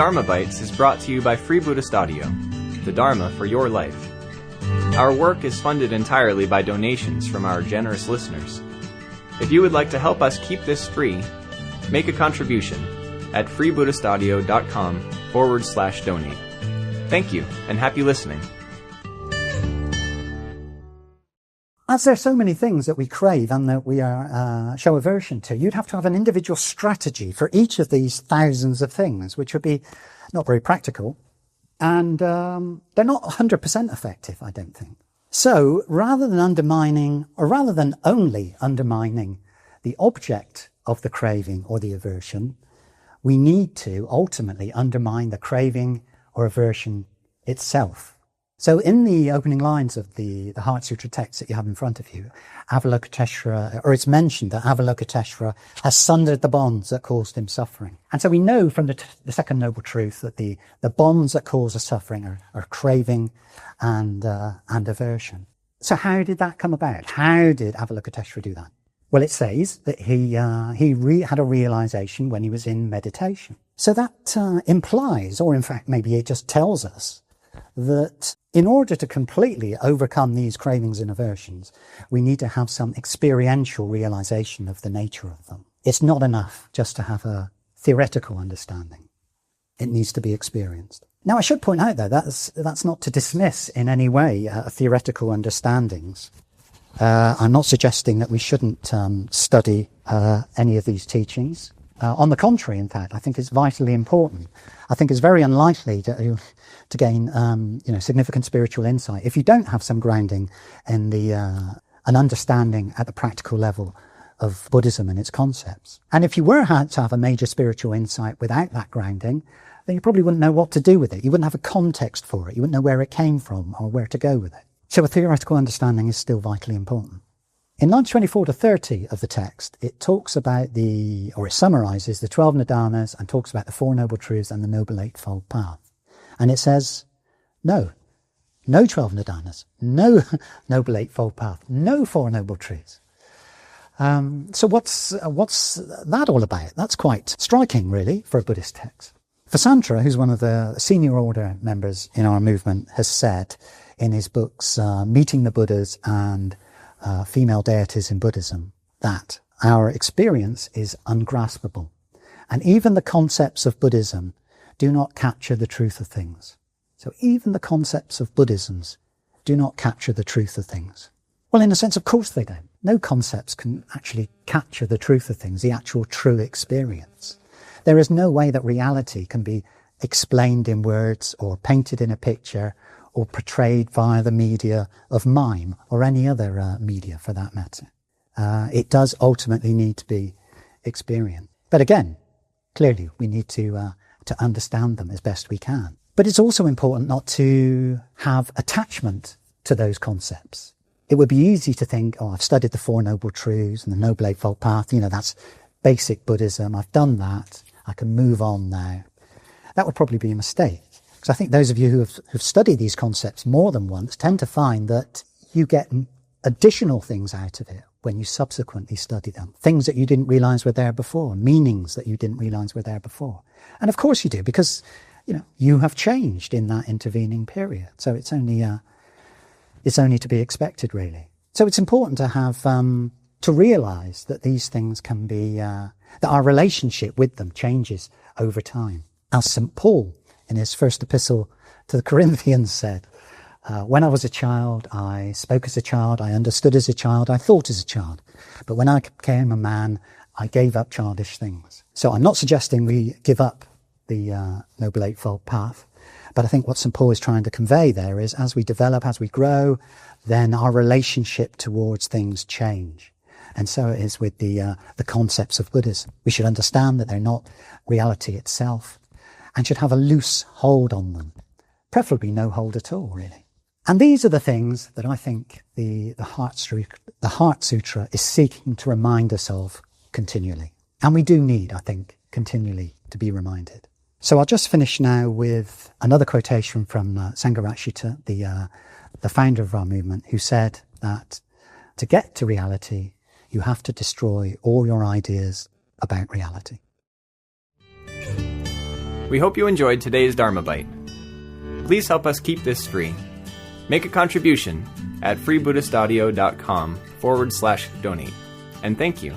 Dharmabytes is brought to you by Free Buddhist Audio, the Dharma for your life. Our work is funded entirely by donations from our generous listeners. If you would like to help us keep this free, make a contribution at freebuddhistaudio.com/donate. Thank you, and happy listening. As there are so many things that we crave and that we show aversion to, you'd have to have an individual strategy for each of these thousands of things, which would be not very practical. And they're not 100% effective, I don't think. So rather than only undermining the object of the craving or the aversion, we need to ultimately undermine the craving or aversion itself. So in the opening lines of the Heart Sutra text that you have in front of you, Avalokiteshvara, or it's mentioned that Avalokiteshvara has sundered the bonds that caused him suffering. And so we know from the second noble truth that the bonds that cause us suffering are craving and aversion. So how did that come about? How did Avalokiteshvara do that? Well, it says that he had a realization when he was in meditation. So that implies, or in fact maybe it just tells us, that in order to completely overcome these cravings and aversions, we need to have some experiential realization of the nature of them. It's not enough just to have a theoretical understanding. It needs to be experienced. Now, I should point out, though, that's not to dismiss in any way theoretical understandings. I'm not suggesting that we shouldn't study any of these teachings. On the contrary, in fact, I think it's vitally important. I think it's very unlikely to gain, significant spiritual insight if you don't have some grounding in an understanding at the practical level of Buddhism and its concepts. And if you were to have a major spiritual insight without that grounding, then you probably wouldn't know what to do with it. You wouldn't have a context for it. You wouldn't know where it came from or where to go with it. So a theoretical understanding is still vitally important. In lines 24 to 30 of the text, it talks about it summarizes the 12 nidanas and talks about the Four Noble Truths and the Noble Eightfold Path. And it says, no 12 nidanas, no Noble Eightfold Path, no Four Noble Truths. So what's that all about? That's quite striking, really, for a Buddhist text. Vasantra, who's one of the senior order members in our movement, has said in his books, Meeting the Buddhas and Female Deities in Buddhism, that our experience is ungraspable. And even the concepts of Buddhism do not capture the truth of things. So even the concepts of Buddhisms do not capture the truth of things. Well, in a sense, of course they don't. No concepts can actually capture the truth of things, the actual true experience. There is no way that reality can be explained in words or painted in a picture or portrayed via the media of mime or any other media for that matter. It does ultimately need to be experienced. But again, clearly we need to understand them as best we can. But it's also important not to have attachment to those concepts. It would be easy to think, I've studied the Four Noble Truths and the Noble Eightfold Path, that's basic Buddhism, I've done that, I can move on now. That would probably be a mistake. Because I think those of you who've studied these concepts more than once tend to find that you get additional things out of it when you subsequently study them. Things that you didn't realize were there before, meanings that you didn't realize were there before. And of course you do, because, you have changed in that intervening period. So it's only to be expected, really. So it's important to have, to realize that these things can be, that our relationship with them changes over time. As St. Paul, in his first epistle to the Corinthians, said, when I was a child, I spoke as a child, I understood as a child, I thought as a child. But when I became a man, I gave up childish things. So I'm not suggesting we give up the Noble Eightfold Path, but I think what St. Paul is trying to convey there is as we develop, as we grow, then our relationship towards things change. And so it is with the concepts of Buddhism. We should understand that they're not reality itself, and should have a loose hold on them, preferably no hold at all, really. And these are the things that I think the Heart Sutra is seeking to remind us of continually. And we do need, I think, continually to be reminded. So I'll just finish now with another quotation from Sangharakshita, the founder of our movement, who said that to get to reality, you have to destroy all your ideas about reality. We hope you enjoyed today's Dharmabyte. Please help us keep this free. Make a contribution at freebuddhistaudio.com/donate. And thank you.